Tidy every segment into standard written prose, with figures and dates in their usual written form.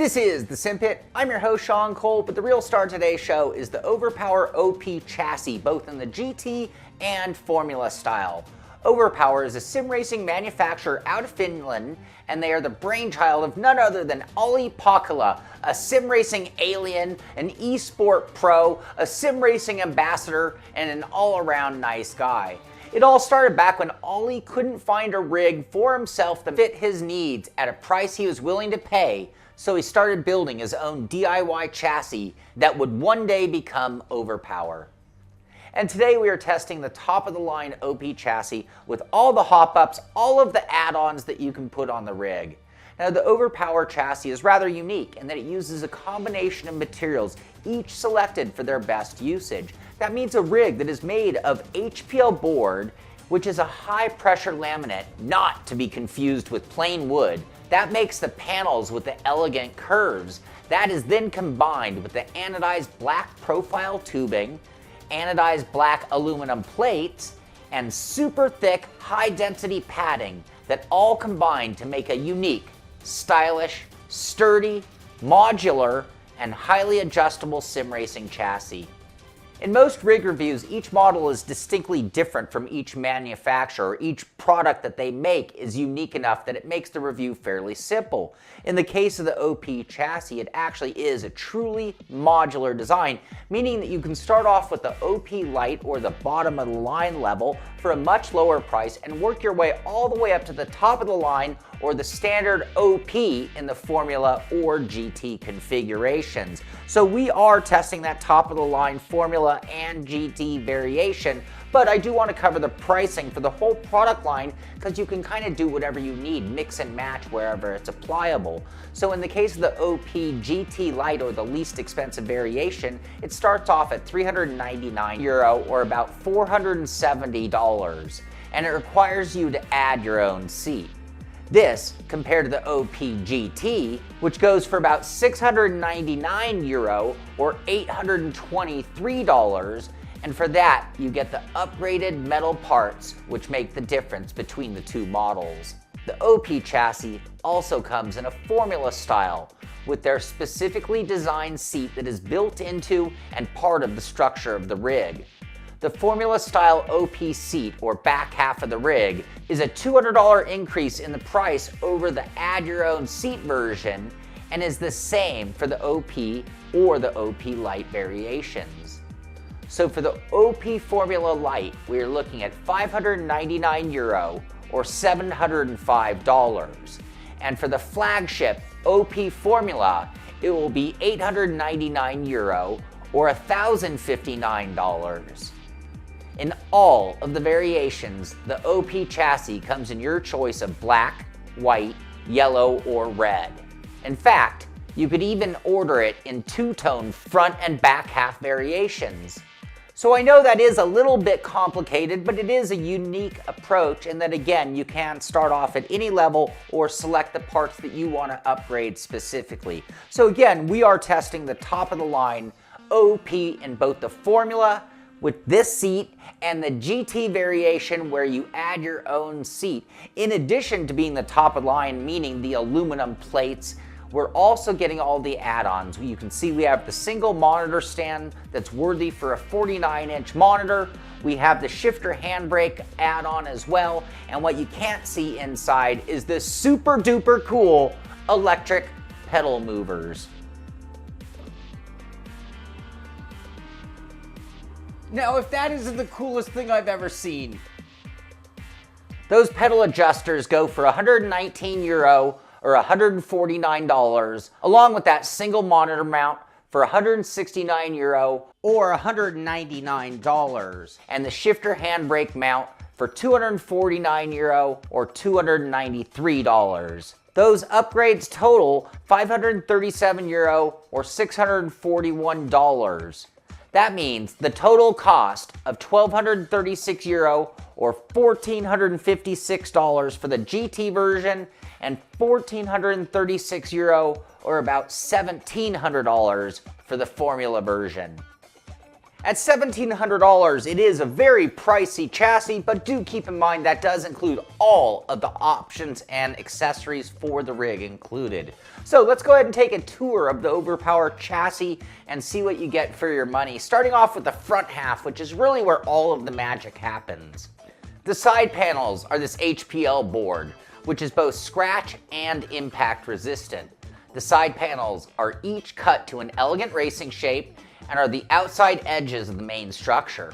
This is the Simpit. I'm your host, Sean Cole, but the real star of today's show is the Overpower OP chassis, both in the GT and Formula style. Overpower is a sim racing manufacturer out of Finland, and they are the brainchild of none other than Olli Pahkala, a sim racing alien, an Esport pro, a sim racing ambassador, and an all-around nice guy. It all started back when Olli couldn't find a rig for himself that fit his needs at a price he was willing to pay, so he started building his own DIY chassis that would one day become Overpower. And today we are testing the top-of-the-line OP chassis with all the hop-ups, all of the add-ons that you can put on the rig. Now, the Overpower chassis is rather unique in that it uses a combination of materials, each selected for their best usage. That means a rig that is made of HPL board, which is a high-pressure laminate, not to be confused with plain wood. That makes the panels with the elegant curves. That is then combined with the anodized black profile tubing, anodized black aluminum plates, and super thick, high-density padding that all combine to make a unique, stylish, sturdy, modular, and highly adjustable sim racing chassis. In most rig reviews, each model is distinctly different from each manufacturer. Each product that they make is unique enough that it makes the review fairly simple. In the case of the OP chassis, it actually is a truly modular design, meaning that you can start off with the OP Lite or the bottom of the line level for a much lower price and work your way all the way up to the top of the line or the standard OP in the Formula or GT configurations. So we are testing that top of the line Formula and GT variation, but I do want to cover the pricing for the whole product line because you can kind of do whatever you need, mix and match wherever it's applicable. So in the case of the OP GT Lite or the least expensive variation, it starts off at €399 or about $470, and it requires you to add your own seat. This, compared to the OP GT, which goes for about €699 or $823, and for that, you get the upgraded metal parts, which make the difference between the two models. The OP chassis also comes in a Formula style, with their specifically designed seat that is built into and part of the structure of the rig. The Formula style OP seat, or back half of the rig, is a $200 increase in the price over the add your own seat version and is the same for the OP or the OP Lite variations. So for the OP Formula Lite, we are looking at €599 or $705. And for the flagship OP Formula, it will be €899 or $1,059. In all of the variations, the OP chassis comes in your choice of black, white, yellow, or red. In fact, you could even order it in two-tone front and back half variations. So I know that is a little bit complicated, but it is a unique approach in that, again, you can start off at any level or select the parts that you want to upgrade specifically. So again, we are testing the top of the line OP in both the Formula with this seat and the GT variation where you add your own seat. In addition to being the top of the line, meaning the aluminum plates, we're also getting all the add-ons. You can see we have the single monitor stand that's worthy for a 49-inch monitor. We have the shifter handbrake add-on as well. And what you can't see inside is the super duper cool electric pedal movers. Now, if that isn't the coolest thing I've ever seen. Those pedal adjusters go for €119 or $149, along with that single monitor mount for €169 or $199, and the shifter handbrake mount for €249 or $293. Those upgrades total €537 or $641. That means the total cost of €1,236 or $1,456 for the GT version and €1,436 or about $1,700 for the Formula version. At $1,700, it is a very pricey chassis, but do keep in mind that does include all of the options and accessories for the rig included. So let's go ahead and take a tour of the Overpower chassis and see what you get for your money, starting off with the front half, which is really where all of the magic happens. The side panels are this HPL board, which is both scratch and impact resistant. The side panels are each cut to an elegant racing shape and are the outside edges of the main structure.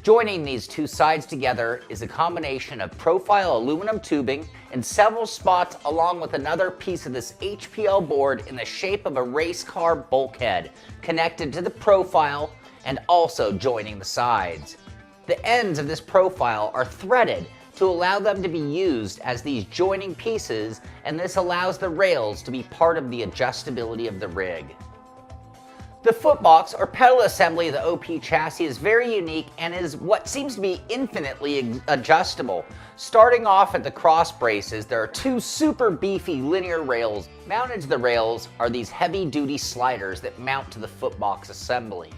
Joining these two sides together is a combination of profile aluminum tubing in several spots, along with another piece of this HPL board in the shape of a race car bulkhead connected to the profile and also joining the sides. The ends of this profile are threaded to allow them to be used as these joining pieces, and this allows the rails to be part of the adjustability of the rig. The footbox or pedal assembly of the OP chassis is very unique and is what seems to be infinitely adjustable. Starting off at the cross braces, there are two super beefy linear rails. Mounted to the rails are these heavy-duty sliders that mount to the footbox assembly.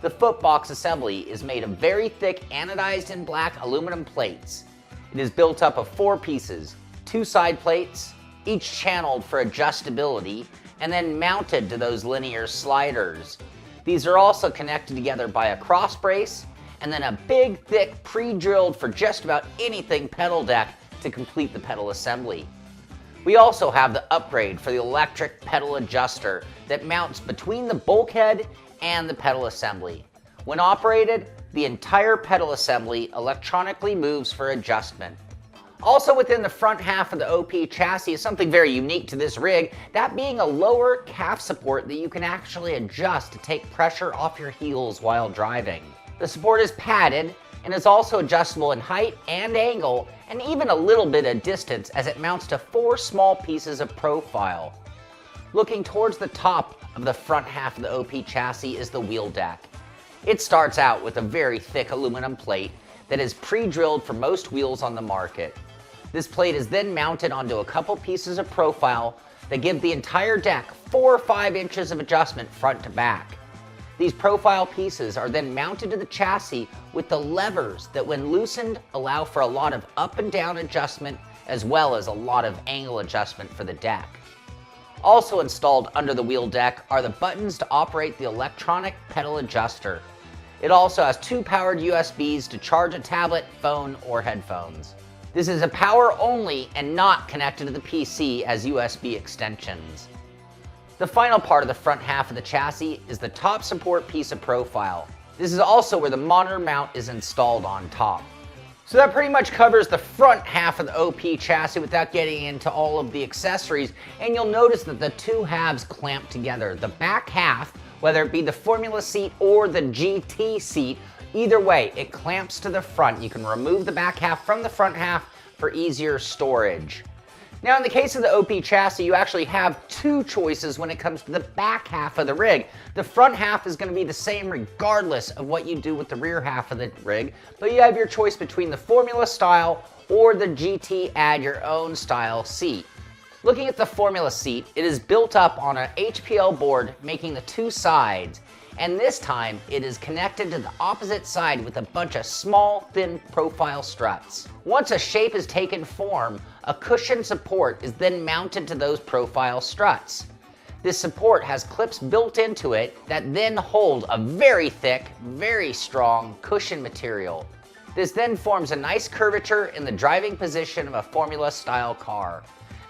The footbox assembly is made of very thick anodized in black aluminum plates. It is built up of 4 pieces, 2 side plates, each channeled for adjustability, and then mounted to those linear sliders. These are also connected together by a cross brace and then a big, thick, pre-drilled for just about anything pedal deck to complete the pedal assembly. We also have the upgrade for the electric pedal adjuster that mounts between the bulkhead and the pedal assembly. When operated, the entire pedal assembly electronically moves for adjustment. Also within the front half of the OP chassis is something very unique to this rig, that being a lower calf support that you can actually adjust to take pressure off your heels while driving. The support is padded and is also adjustable in height and angle, and even a little bit of distance as it mounts to 4 small pieces of profile. Looking towards the top of the front half of the OP chassis is the wheel deck. It starts out with a very thick aluminum plate that is pre-drilled for most wheels on the market. This plate is then mounted onto a couple pieces of profile that give the entire deck 4 or 5 inches of adjustment front to back. These profile pieces are then mounted to the chassis with the levers that, when loosened, allow for a lot of up and down adjustment as well as a lot of angle adjustment for the deck. Also installed under the wheel deck are the buttons to operate the electronic pedal adjuster. It also has 2 powered USBs to charge a tablet, phone, or headphones. This is a power only and not connected to the PC as USB extensions. The final part of the front half of the chassis is the top support piece of profile. This is also where the monitor mount is installed on top. So that pretty much covers the front half of the OP chassis without getting into all of the accessories, and you'll notice that the 2 halves clamp together. The back half, whether it be the Formula seat or the GT seat, either way, it clamps to the front. You can remove the back half from the front half for easier storage. Now, in the case of the OP chassis, you actually have 2 choices when it comes to the back half of the rig. The front half is going to be the same regardless of what you do with the rear half of the rig, but you have your choice between the Formula style or the GT add your own style seat. Looking at the Formula seat, it is built up on an HPL board making the 2 sides, and this time it is connected to the opposite side with a bunch of small, thin profile struts. Once a shape has taken form, a cushion support is then mounted to those profile struts. This support has clips built into it that then hold a very thick, very strong cushion material. This then forms a nice curvature in the driving position of a Formula style car.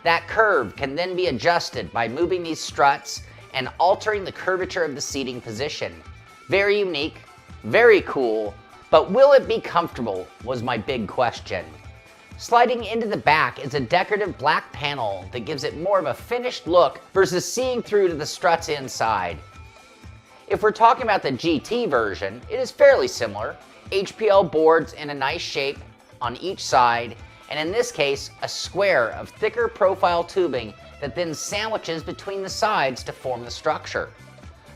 That curve can then be adjusted by moving these struts and altering the curvature of the seating position. Very unique, very cool, but will it be comfortable was my big question. Sliding into the back is a decorative black panel that gives it more of a finished look versus seeing through to the struts inside. If we're talking about the GT version, it is fairly similar. HPL boards in a nice shape on each side, and in this case, a square of thicker profile tubing that then sandwiches between the sides to form the structure.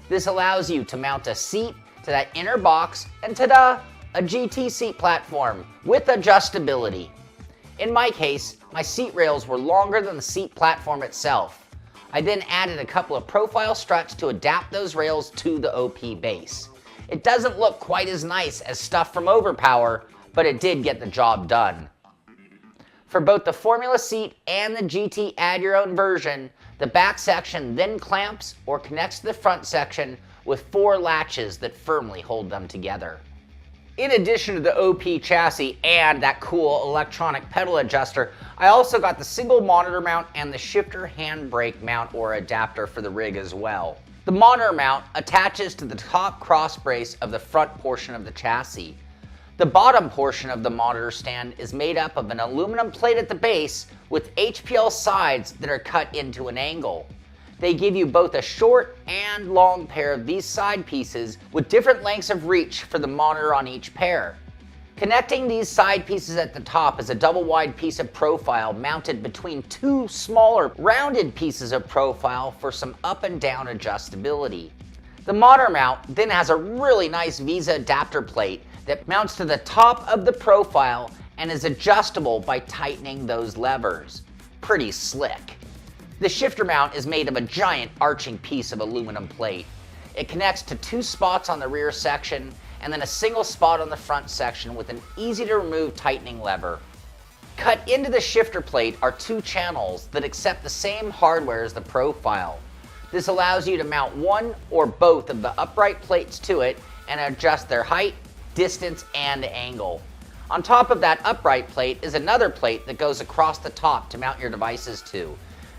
This allows you to mount a seat to that inner box, and ta-da, a GT seat platform with adjustability. In my case, my seat rails were longer than the seat platform itself. I then added a couple of profile struts to adapt those rails to the OP base. It doesn't look quite as nice as stuff from Overpower, but it did get the job done. For both the Formula seat and the GT Add Your Own version, the back section then clamps or connects to the front section with 4 latches that firmly hold them together. In addition to the OP chassis and that cool electronic pedal adjuster, I also got the single monitor mount and the shifter handbrake mount or adapter for the rig as well. The monitor mount attaches to the top cross brace of the front portion of the chassis. The bottom portion of the monitor stand is made up of an aluminum plate at the base with HPL sides that are cut into an angle. They give you both a short and long pair of these side pieces with different lengths of reach for the monitor on each pair. Connecting these side pieces at the top is a double wide piece of profile mounted between 2 smaller rounded pieces of profile for some up and down adjustability. The monitor mount then has a really nice Visa adapter plate that mounts to the top of the profile and is adjustable by tightening those levers. Pretty slick. The shifter mount is made of a giant arching piece of aluminum plate. It connects to 2 spots on the rear section and then a single spot on the front section with an easy to remove tightening lever. Cut into the shifter plate are 2 channels that accept the same hardware as the profile. This allows you to mount one or both of the upright plates to it and adjust their height, distance, and angle. On top of that upright plate is another plate that goes across the top to mount your devices to.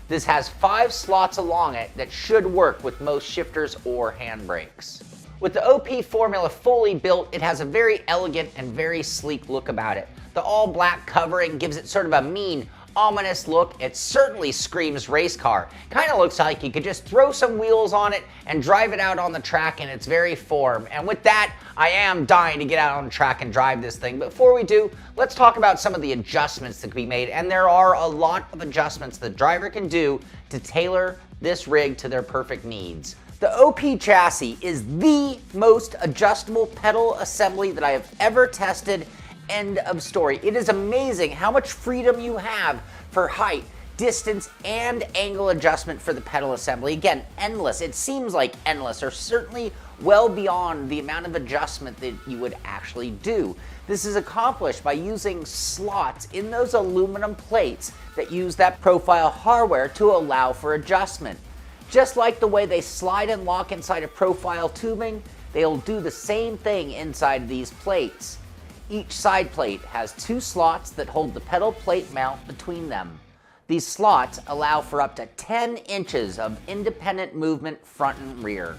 This has 5 slots along it that should work with most shifters or handbrakes. With the OP formula fully built, it has a very elegant and very sleek look about it. The all black covering gives it sort of a mean, ominous look. It certainly screams race car. Kind of looks like you could just throw some wheels on it and drive it out on the track in its very form. And with that, I am dying to get out on the track and drive this thing. But before we do, let's talk about some of the adjustments that can be made. And there are a lot of adjustments the driver can do to tailor this rig to their perfect needs. The OP chassis is the most adjustable pedal assembly that I have ever tested. End of story. It is amazing how much freedom you have for height, distance, and angle adjustment for the pedal assembly. Again, endless. It seems like endless, or certainly well beyond the amount of adjustment that you would actually do. This is accomplished by using slots in those aluminum plates that use that profile hardware to allow for adjustment. Just like the way they slide and lock inside of profile tubing, they'll do the same thing inside these plates. Each side plate has 2 slots that hold the pedal plate mount between them. These slots allow for up to 10 inches of independent movement front and rear.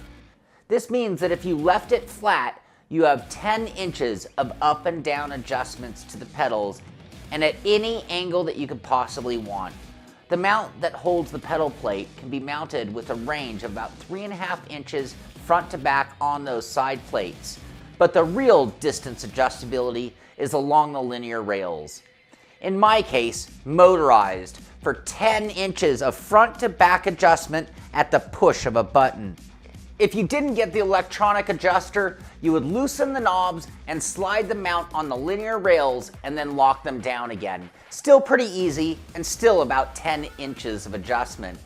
This means that if you left it flat, you have 10 inches of up and down adjustments to the pedals and at any angle that you could possibly want. The mount that holds the pedal plate can be mounted with a range of about 3.5 inches front to back on those side plates. But the real distance adjustability is along the linear rails. In my case, motorized for 10 inches of front to back adjustment at the push of a button. If you didn't get the electronic adjuster, you would loosen the knobs and slide the mount on the linear rails and then lock them down again. Still pretty easy and still about 10 inches of adjustment.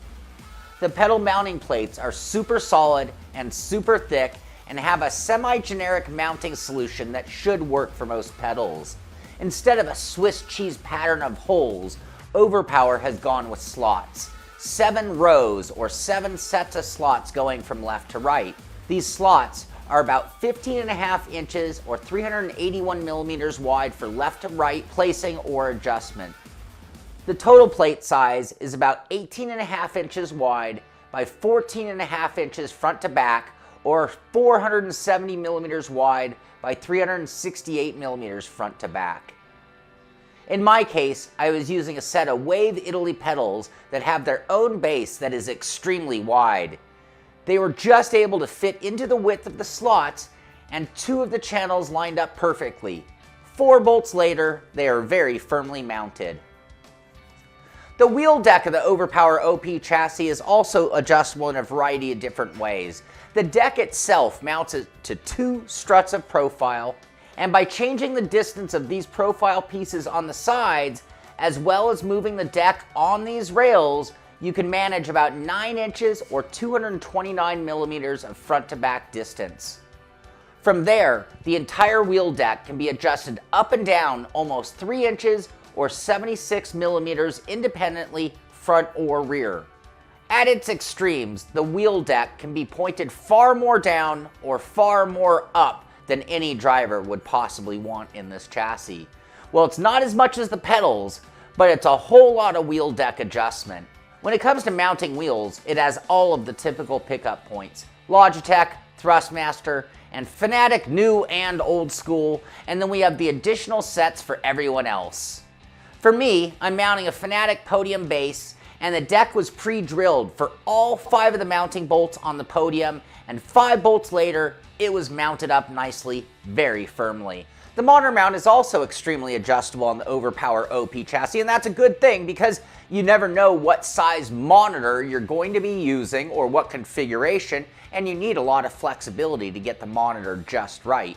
The pedal mounting plates are super solid and super thick and have a semi-generic mounting solution that should work for most pedals. Instead of a Swiss cheese pattern of holes, Overpower has gone with slots. 7 rows or 7 sets of slots going from left to right. These slots are about 15.5 inches or 381 millimeters wide for left to right placing or adjustment. The total plate size is about 18.5 inches wide by 14.5 inches front to back, or 470 millimeters wide by 368 millimeters front to back. In my case, I was using a set of Wave Italy pedals that have their own base that is extremely wide. They were just able to fit into the width of the slots, and 2 of the channels lined up perfectly. 4 bolts later, they are very firmly mounted. The wheel deck of the Overpower OP chassis is also adjustable in a variety of different ways. The deck itself mounts it to 2 struts of profile, and by changing the distance of these profile pieces on the sides, as well as moving the deck on these rails, you can manage about 9 inches or 229 millimeters of front to back distance. From there, the entire wheel deck can be adjusted up and down almost 3 inches or 76 millimeters independently, front or rear. At its extremes, the wheel deck can be pointed far more down or far more up than any driver would possibly want in this chassis. Well, it's not as much as the pedals, but it's a whole lot of wheel deck adjustment. When it comes to mounting wheels, it has all of the typical pickup points: Logitech, Thrustmaster, and Fanatec new and old school, and then we have the additional sets for everyone else. For me, I'm mounting a Fanatec podium base, and the deck was pre-drilled for all 5 of the mounting bolts on the podium, and 5 bolts later, it was mounted up nicely, very firmly. The monitor mount is also extremely adjustable on the Overpower OP chassis, and that's a good thing because you never know what size monitor you're going to be using or what configuration, and you need a lot of flexibility to get the monitor just right.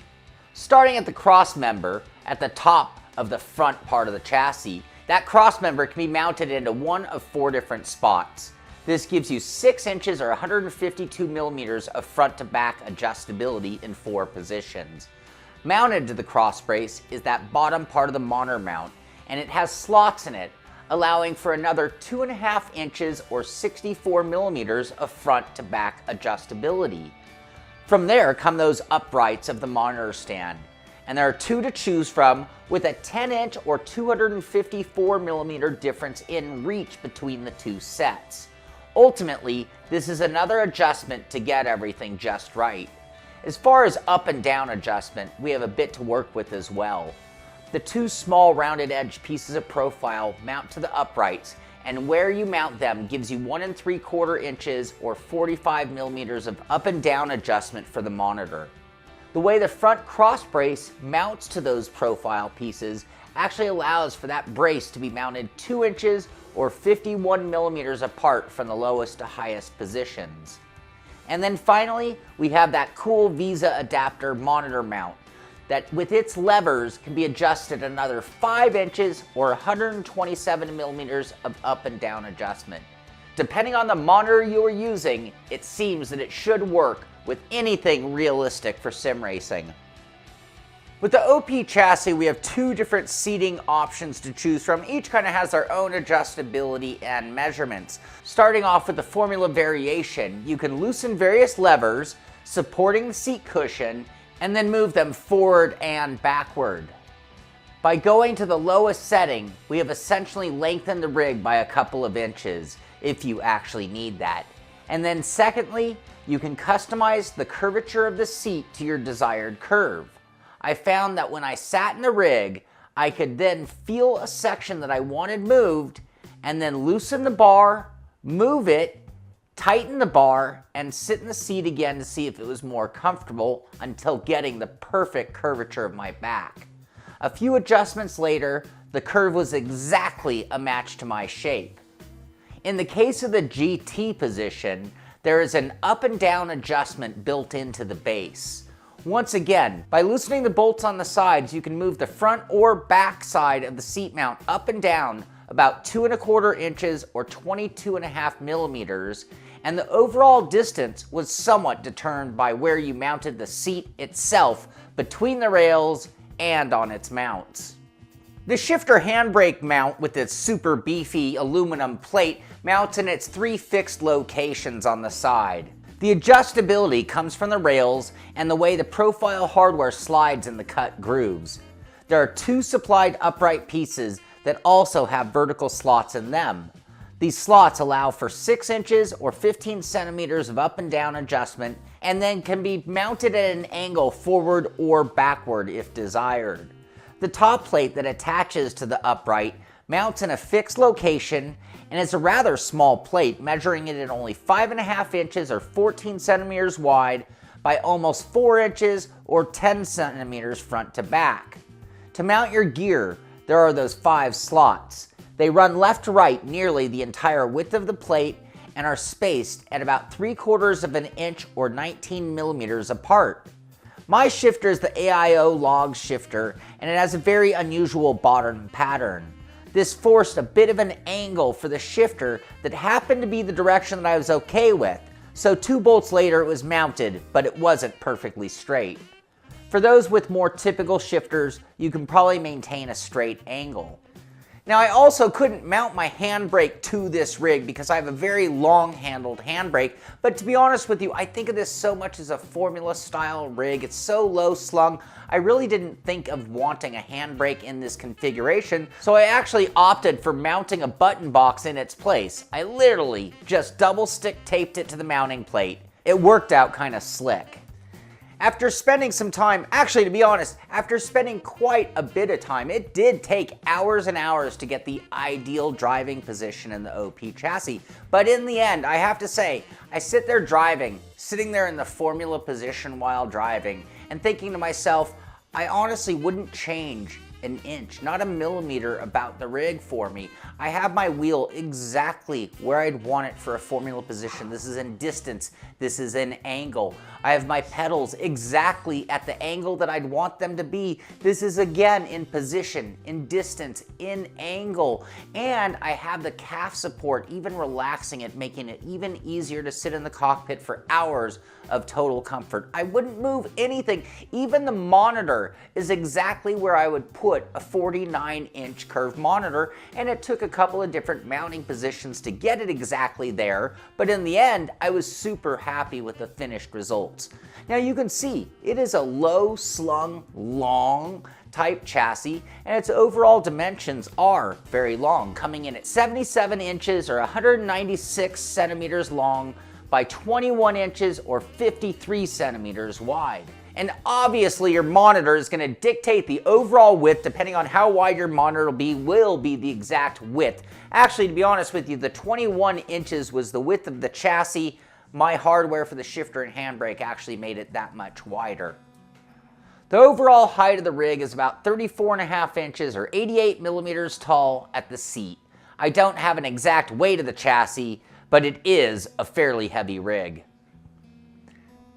Starting at the cross member at the top of the front part of the chassis, that cross member can be mounted into one of 4 different spots. This gives you 6 inches or 152 millimeters of front to back adjustability in 4 positions. Mounted to the cross brace is that bottom part of the monitor mount, and it has slots in it, allowing for another 2.5 inches or 64 millimeters of front to back adjustability. From there come those uprights of the monitor stand, and there are 2 to choose from, with a 10-inch or 254 millimeter difference in reach between the 2 sets. Ultimately, this is another adjustment to get everything just right. As far as up and down adjustment, we have a bit to work with as well. The 2 small rounded edge pieces of profile mount to the uprights, and where you mount them gives you 1 3/4 inches or 45 millimeters of up and down adjustment for the monitor. The way the front cross brace mounts to those profile pieces actually allows for that brace to be mounted 2 inches or 51 millimeters apart from the lowest to highest positions. And then finally, we have that cool Visa adapter monitor mount that with its levers can be adjusted another 5 inches or 127 millimeters of up and down adjustment. Depending on the monitor you are using, it seems that it should work with anything realistic for sim racing. With the OP chassis, we have 2 different seating options to choose from. Each kind of has their own adjustability and measurements. Starting off with the formula variation, you can loosen various levers supporting the seat cushion and then move them forward and backward. By going to the lowest setting, we have essentially lengthened the rig by a couple of inches, if you actually need that. And then secondly, you can customize the curvature of the seat to your desired curve. I found that when I sat in the rig, I could then feel a section that I wanted moved and then loosen the bar, move it, tighten the bar, and sit in the seat again to see if it was more comfortable until getting the perfect curvature of my back. A few adjustments later, the curve was exactly a match to my shape. In the case of the GT position, there is an up and down adjustment built into the base. Once again, by loosening the bolts on the sides, you can move the front or back side of the seat mount up and down about 2 1/4 inches or 22.5 millimeters, and the overall distance was somewhat determined by where you mounted the seat itself between the rails and on its mounts. The shifter handbrake mount with its super beefy aluminum plate mounts in its 3 fixed locations on the side. The adjustability comes from the rails and the way the profile hardware slides in the cut grooves. There are 2 supplied upright pieces that also have vertical slots in them. These slots allow for 6 inches or 15 centimeters of up and down adjustment, and then can be mounted at an angle forward or backward if desired. The top plate that attaches to the upright mounts in a fixed location and is a rather small plate, measuring it at only 5.5 inches or 14 centimeters wide by almost 4 inches or 10 centimeters front to back. To mount your gear, there are those 5 slots. They run left to right nearly the entire width of the plate and are spaced at about 3/4 of an inch or 19 millimeters apart. My shifter is the AIO log shifter, and it has a very unusual bottom pattern. This forced a bit of an angle for the shifter that happened to be the direction that I was okay with, so 2 bolts later it was mounted, but it wasn't perfectly straight. For those with more typical shifters, you can probably maintain a straight angle. Now, I also couldn't mount my handbrake to this rig because I have a very long-handled handbrake, but to be honest with you, I think of this so much as a formula-style rig. It's so low-slung, I really didn't think of wanting a handbrake in this configuration, so I actually opted for mounting a button box in its place. I literally just double-stick taped it to the mounting plate. It worked out kind of slick. After spending some time, actually to be honest, after spending quite a bit of time, it did take hours and hours to get the ideal driving position in the OP chassis. But in the end, I have to say, I sit there driving, sitting there in the formula position while driving, and thinking to myself, I honestly wouldn't change an inch, not a millimeter about the rig for me. I have my wheel exactly where I'd want it for a formula position. This is in distance, this is in angle. I have my pedals exactly at the angle that I'd want them to be. This is again in position, in distance, in angle. And I have the calf support, even relaxing it, making it even easier to sit in the cockpit for hours of total comfort. I wouldn't move anything. Even the monitor is exactly where I would put a 49-inch curved monitor, and it took a couple of different mounting positions to get it exactly there, but in the end, I was super happy with the finished results. Now you can see, it is a low-slung, long type chassis, and its overall dimensions are very long, coming in at 77 inches or 196 centimeters long by 21 inches or 53 centimeters wide. And obviously your monitor is going to dictate the overall width. Depending on how wide your monitor will be the exact width. Actually, to be honest with you, the 21 inches was the width of the chassis. My hardware for the shifter and handbrake actually made it that much wider. The overall height of the rig is about 34.5 inches or 88 millimeters tall at the seat. I don't have an exact weight of the chassis, but it is a fairly heavy rig.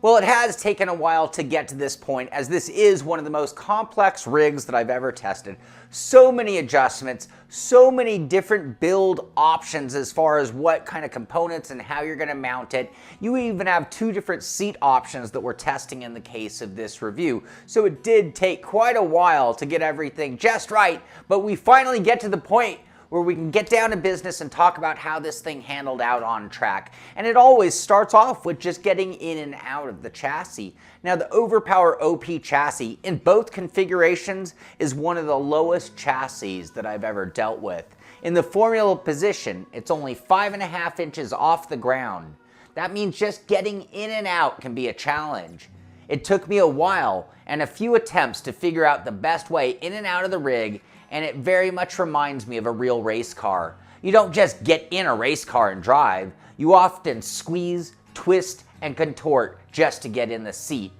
Well, it has taken a while to get to this point, as this is one of the most complex rigs that I've ever tested. So many adjustments, so many different build options as far as what kind of components and how you're going to mount it. You even have 2 different seat options that we're testing in the case of this review. So it did take quite a while to get everything just right, but we finally get to the point where we can get down to business and talk about how this thing handled out on track. And it always starts off with just getting in and out of the chassis. Now, the Overpower OP chassis in both configurations is one of the lowest chassis that I've ever dealt with. In the formula position, it's only 5.5 inches off the ground. That means just getting in and out can be a challenge. It took me a while and a few attempts to figure out the best way in and out of the rig, and it very much reminds me of a real race car. You don't just get in a race car and drive. You often squeeze, twist, and contort just to get in the seat.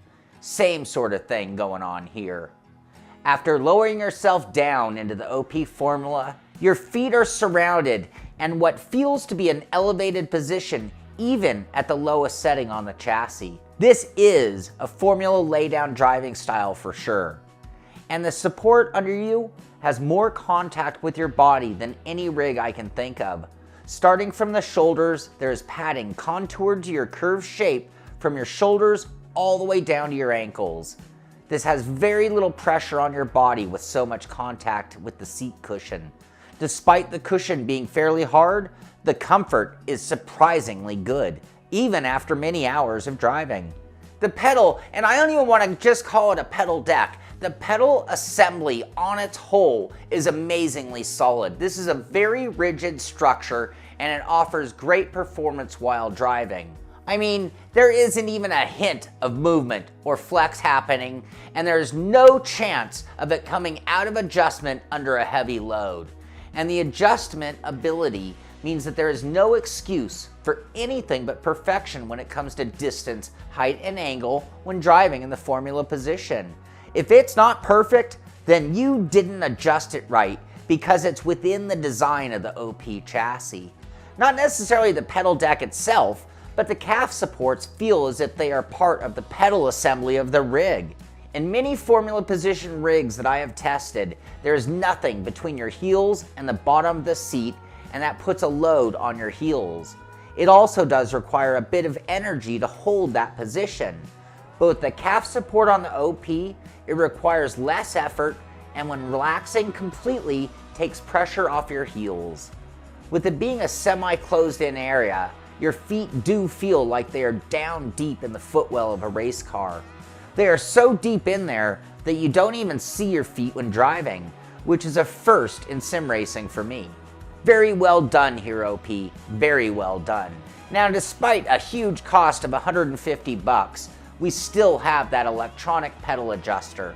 Same sort of thing going on here. After lowering yourself down into the OP formula, your feet are surrounded in what feels to be an elevated position, even at the lowest setting on the chassis. This is a formula laydown driving style for sure. And the support under you has more contact with your body than any rig I can think of. Starting from the shoulders, there's padding contoured to your curved shape from your shoulders all the way down to your ankles. This has very little pressure on your body with so much contact with the seat cushion. Despite the cushion being fairly hard, the comfort is surprisingly good, even after many hours of driving. The pedal, and I don't even want to just call it a pedal deck, the pedal assembly on its whole is amazingly solid. This is a very rigid structure and it offers great performance while driving. I mean, there isn't even a hint of movement or flex happening, and there's no chance of it coming out of adjustment under a heavy load. And the adjustment ability means that there is no excuse for anything but perfection when it comes to distance, height, and angle when driving in the formula position. If it's not perfect, then you didn't adjust it right because it's within the design of the OP chassis. Not necessarily the pedal deck itself, but the calf supports feel as if they are part of the pedal assembly of the rig. In many formula position rigs that I have tested, there is nothing between your heels and the bottom of the seat, and that puts a load on your heels. It also does require a bit of energy to hold that position. but with the calf support on the OP, it requires less effort and when relaxing completely takes pressure off your heels. With it being a semi-closed in area, your feet do feel like they are down deep in the footwell of a race car. They are so deep in there that you don't even see your feet when driving, which is a first in sim racing for me. Very well done here, OP, very well done. Now, despite a huge cost of $150, we still have that electronic pedal adjuster.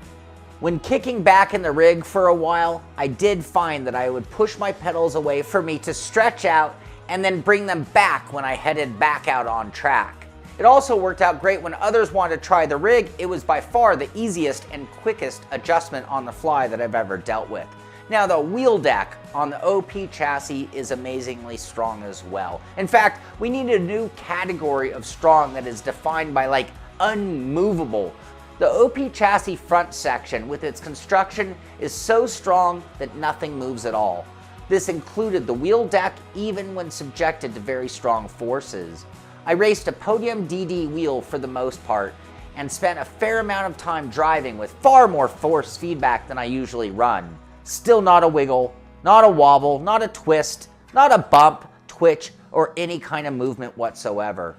When kicking back in the rig for a while, I did find that I would push my pedals away for me to stretch out and then bring them back when I headed back out on track. It also worked out great when others wanted to try the rig. It was by far the easiest and quickest adjustment on the fly that I've ever dealt with. Now, the wheel deck on the OP chassis is amazingly strong as well. In fact, we need a new category of strong that is defined by like unmovable. The OP chassis front section with its construction is so strong that nothing moves at all. This included the wheel deck even when subjected to very strong forces. I raced a podium DD wheel for the most part and spent a fair amount of time driving with far more force feedback than I usually run. Still not a wiggle, not a wobble, not a twist, not a bump, twitch, or any kind of movement whatsoever.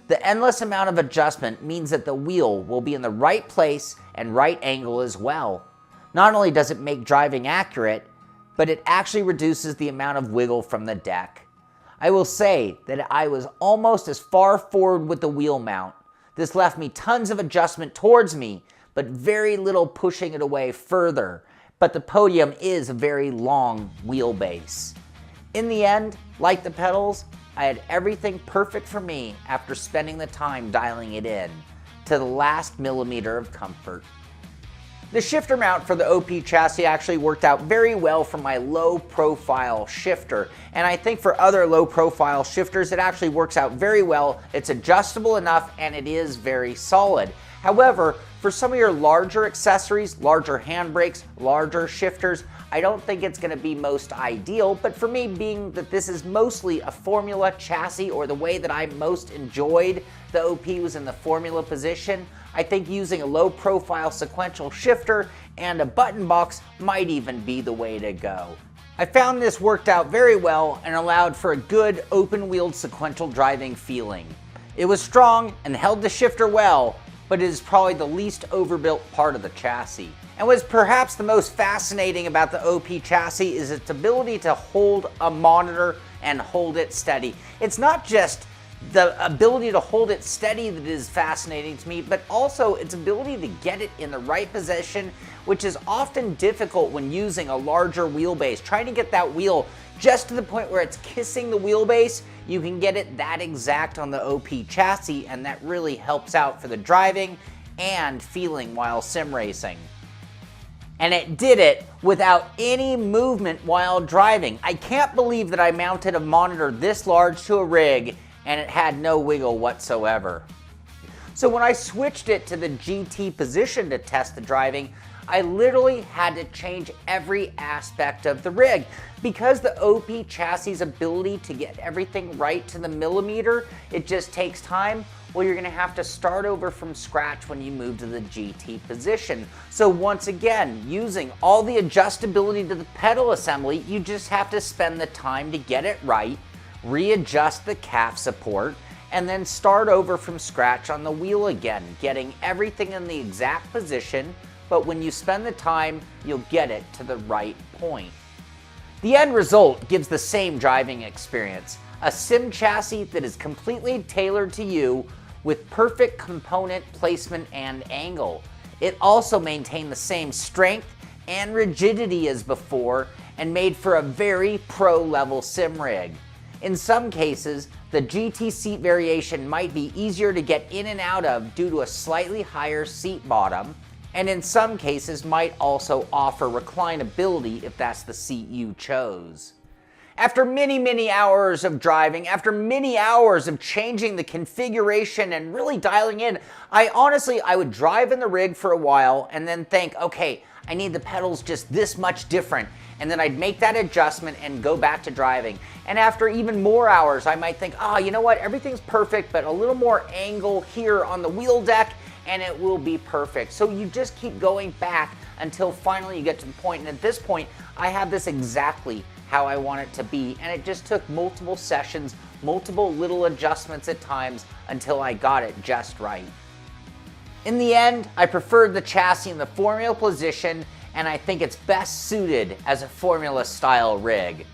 The endless amount of adjustment means that the wheel will be in the right place and right angle as well. Not only does it make driving accurate, but it actually reduces the amount of wiggle from the deck. I will say that I was almost as far forward with the wheel mount. This left me tons of adjustment towards me, but very little pushing it away further. But the podium is a very long wheelbase. In the end, like the pedals, I had everything perfect for me after spending the time dialing it in to the last millimeter of comfort. The shifter mount for the OP chassis actually worked out very well for my low profile shifter, and I think for other low profile shifters it actually works out very well. It's adjustable enough and it is very solid. However, for some of your larger accessories, larger handbrakes, larger shifters, I don't think it's going to be most ideal, but for me, being that this is mostly a Formula chassis, or the way that I most enjoyed the OP was in the Formula position, I think using a low profile sequential shifter and a button box might even be the way to go. I found this worked out very well and allowed for a good open-wheeled sequential driving feeling. It was strong and held the shifter well, but it is probably the least overbuilt part of the chassis. And what's perhaps the most fascinating about the OP chassis is its ability to hold a monitor and hold it steady. It's not just the ability to hold it steady that is fascinating to me, but also its ability to get it in the right position, which is often difficult when using a larger wheelbase. Trying to get that wheel just to the point where it's kissing the wheelbase, you can get it that exact on the OP chassis, and that really helps out for the driving and feeling while sim racing. And it did it without any movement while driving. I can't believe that I mounted a monitor this large to a rig and it had no wiggle whatsoever. So when I switched it to the GT position to test the driving, I literally had to change every aspect of the rig. Because the OP chassis' ability to get everything right to the millimeter, it just takes time. Well, you're gonna have to start over from scratch when you move to the GT position. So once again, using all the adjustability to the pedal assembly, you just have to spend the time to get it right, readjust the calf support, and then start over from scratch on the wheel again, getting everything in the exact position, but when you spend the time, you'll get it to the right point. The end result gives the same driving experience, a sim chassis that is completely tailored to you with perfect component placement and angle. It also maintained the same strength and rigidity as before and made for a very pro-level sim rig. In some cases, the GT seat variation might be easier to get in and out of due to a slightly higher seat bottom, and in some cases might also offer reclinability if that's the seat you chose. After many hours of driving, after many hours of changing the configuration and really dialing in, I would drive in the rig for a while and then think, okay, I need the pedals just this much different. And then I'd make that adjustment and go back to driving. And after even more hours, I might think, oh, you know what, everything's perfect, but a little more angle here on the wheel deck, and it will be perfect. So you just keep going back until finally you get to the point, and at this point, I have this exactly how I want it to be, and it just took multiple sessions, multiple little adjustments at times until I got it just right. In the end, I preferred the chassis in the Formula position, and I think it's best suited as a Formula style rig.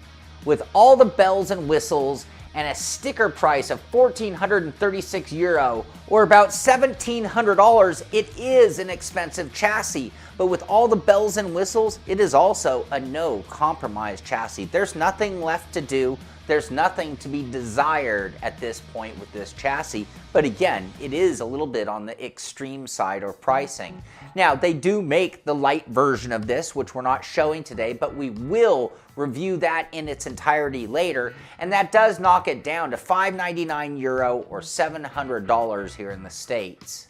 With all the bells and whistles and a sticker price of €1,436 or about $1,700, it is an expensive chassis. But with all the bells and whistles, it is also a no compromise chassis. There's nothing left to do. There's nothing to be desired at this point with this chassis. But again, it is a little bit on the extreme side of pricing. Now, they do make the light version of this, which we're not showing today, but we will review that in its entirety later. And that does knock it down to €599 or $700 here in the States.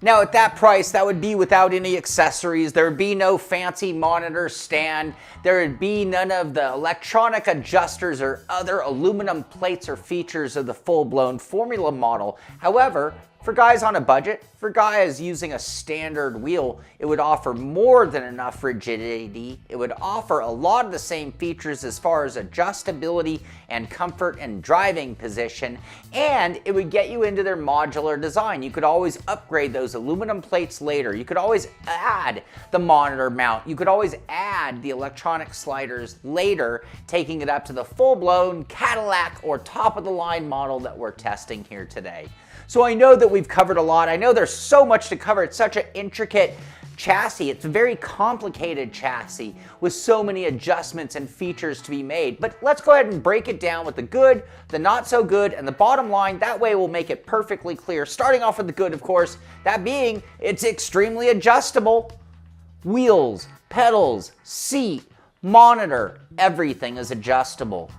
Now at that price, that would be without any accessories. There would be no fancy monitor stand. There would be none of the electronic adjusters or other aluminum plates or features of the full-blown Formula model. However, for guys on a budget, for guys using a standard wheel, it would offer more than enough rigidity. It would offer a lot of the same features as far as adjustability and comfort and driving position, and it would get you into their modular design. You could always upgrade those aluminum plates later. You could always add the monitor mount. You could always add the electronic sliders later, taking it up to the full-blown Cadillac or top-of-the-line model that we're testing here today. So I know that we've covered a lot. I know there's so much to cover. It's such an intricate chassis. It's a very complicated chassis with so many adjustments and features to be made. But let's go ahead and break it down with the good, the not so good, and the bottom line. That way we'll make it perfectly clear. Starting off with the good, of course, that being it's extremely adjustable. Wheels, pedals, seat, monitor, everything is adjustable.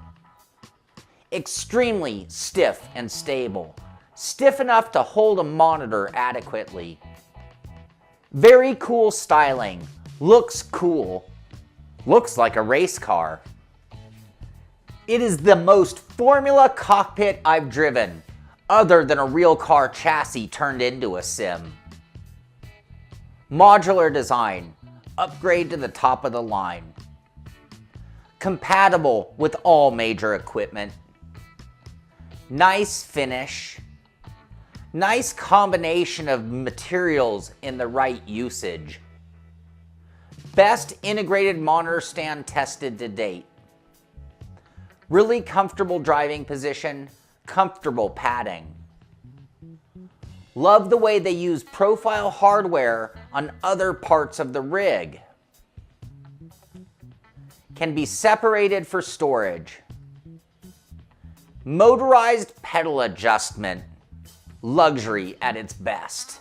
Extremely stiff and stable. Stiff enough to hold a monitor adequately. Very cool styling. Looks cool. Looks like a race car. It is the most Formula cockpit I've driven, other than a real car chassis turned into a sim. Modular design. Upgrade to the top of the line. Compatible with all major equipment. Nice finish. Nice combination of materials in the right usage. Best integrated monitor stand tested to date. Really comfortable driving position, comfortable padding. Love the way they use profile hardware on other parts of the rig. Can be separated for storage. Motorized pedal adjustment. Luxury at its best.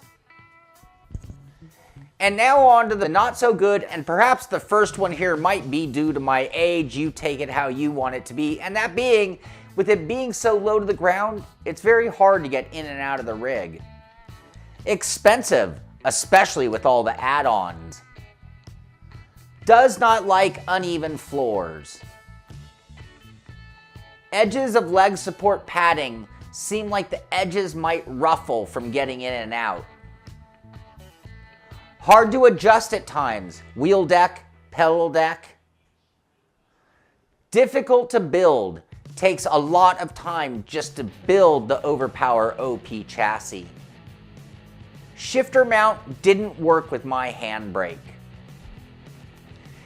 And now on to the not so good, and perhaps the first one here might be due to my age. You take it how you want it to be, and that being, with it being so low to the ground, it's very hard to get in and out of the rig. Expensive, especially with all the add-ons. Does not like uneven floors. Edges of leg support padding seem like the edges might ruffle from getting in and out. Hard to adjust at times. Wheel deck, pedal deck. Difficult to build. Takes a lot of time just to build the Overpower OP chassis. Shifter mount didn't work with my handbrake.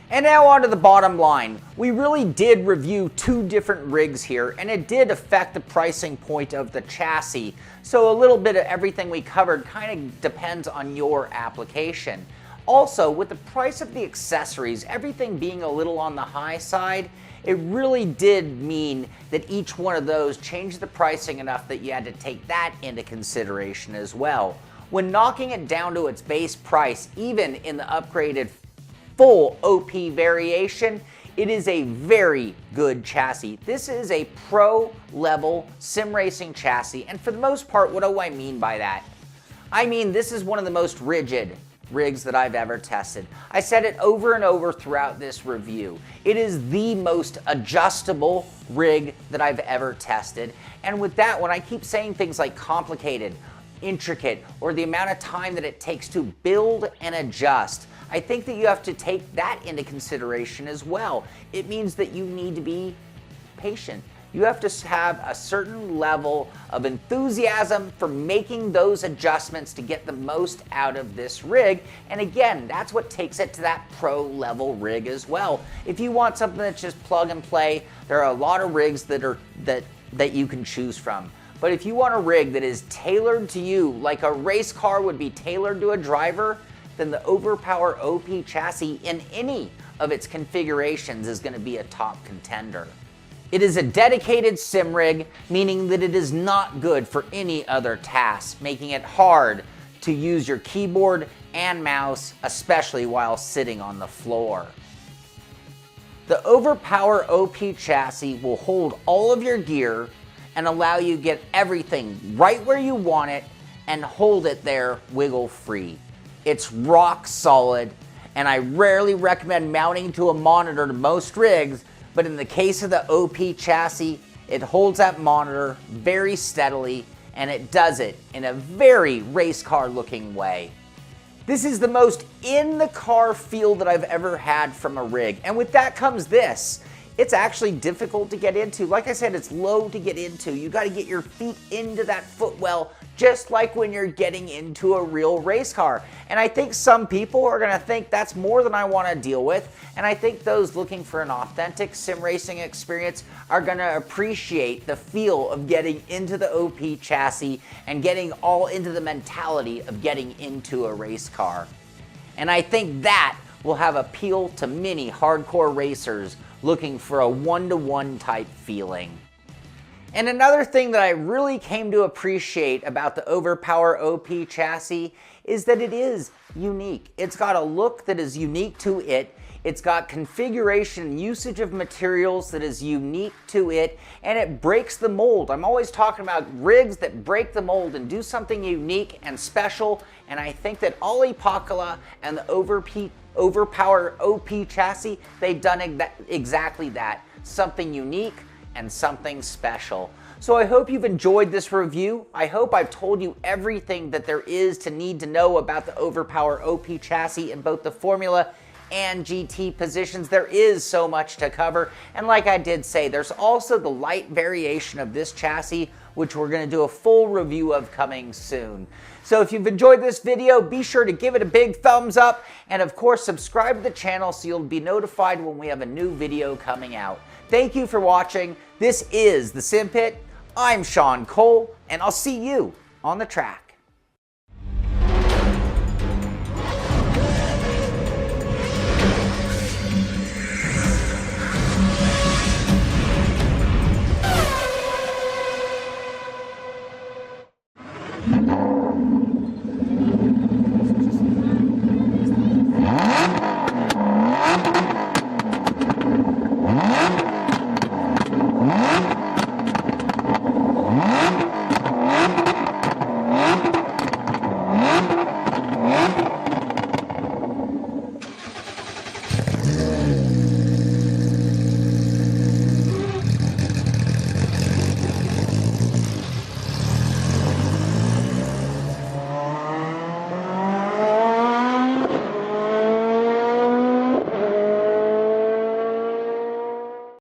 And now on to the bottom line. We really did review two different rigs here, and it did affect the pricing point of the chassis. So a little bit of everything we covered kind of depends on your application. Also, with the price of the accessories, everything being a little on the high side, it really did mean that each one of those changed the pricing enough that you had to take that into consideration as well. When knocking it down to its base price, even in the upgraded full OP variation, it is a very good chassis. This is a pro level sim racing chassis, and for the most part, what do I mean by that? I mean, this is one of the most rigid rigs that I've ever tested. I said it over and over throughout this review. It is the most adjustable rig that I've ever tested, and with that, when I keep saying things like complicated, intricate or the amount of time that it takes to build and adjust. I think that you have to take that into consideration as well. It means that you need to be patient. You have to have a certain level of enthusiasm for making those adjustments to get the most out of this rig. And again, that's what takes it to that pro level rig as well. If you want something that's just plug and play, there are a lot of rigs that you can choose from. But if you want a rig that is tailored to you, like a race car would be tailored to a driver, then the Overpower OP chassis in any of its configurations is going to be a top contender. It is a dedicated SimRig, meaning that it is not good for any other task, making it hard to use your keyboard and mouse, especially while sitting on the floor. The Overpower OP chassis will hold all of your gear and allow you to get everything right where you want it and hold it there wiggle free. It's rock solid, and I rarely recommend mounting to a monitor to most rigs, but in the case of the OP chassis, it holds that monitor very steadily, and it does it in a very race car looking way. This is the most in the car feel that I've ever had from a rig. And with that comes this. It's actually difficult to get into. Like I said, it's low to get into. You got to get your feet into that footwell, just like when you're getting into a real race car. And I think some people are going to think that's more than I want to deal with. And I think those looking for an authentic sim racing experience are going to appreciate the feel of getting into the OP chassis and getting all into the mentality of getting into a race car. And I think that will have appeal to many hardcore racers looking for a one-to-one type feeling. And another thing that I really came to appreciate about the Overpower OP chassis is that it is unique. It's got a look that is unique to it. It's got configuration and usage of materials that is unique to it, and it breaks the mold. I'm always talking about rigs that break the mold and do something unique and special, and I think that Olli Pahkala and the Overpower OP chassis, they've done exactly that. Something unique and something special. So I hope you've enjoyed this review. I hope I've told you everything that there is to need to know about the Overpower OP chassis in both the Formula and GT positions. There is so much to cover, and like I did say, there's also the light variation of this chassis, which we're going to do a full review of coming soon. So if you've enjoyed this video, be sure to give it a big thumbs up, and of course subscribe to the channel so you'll be notified when we have a new video coming out. Thank you for watching. This is the Simpit. I'm Sean Cole, and I'll see you on the track. You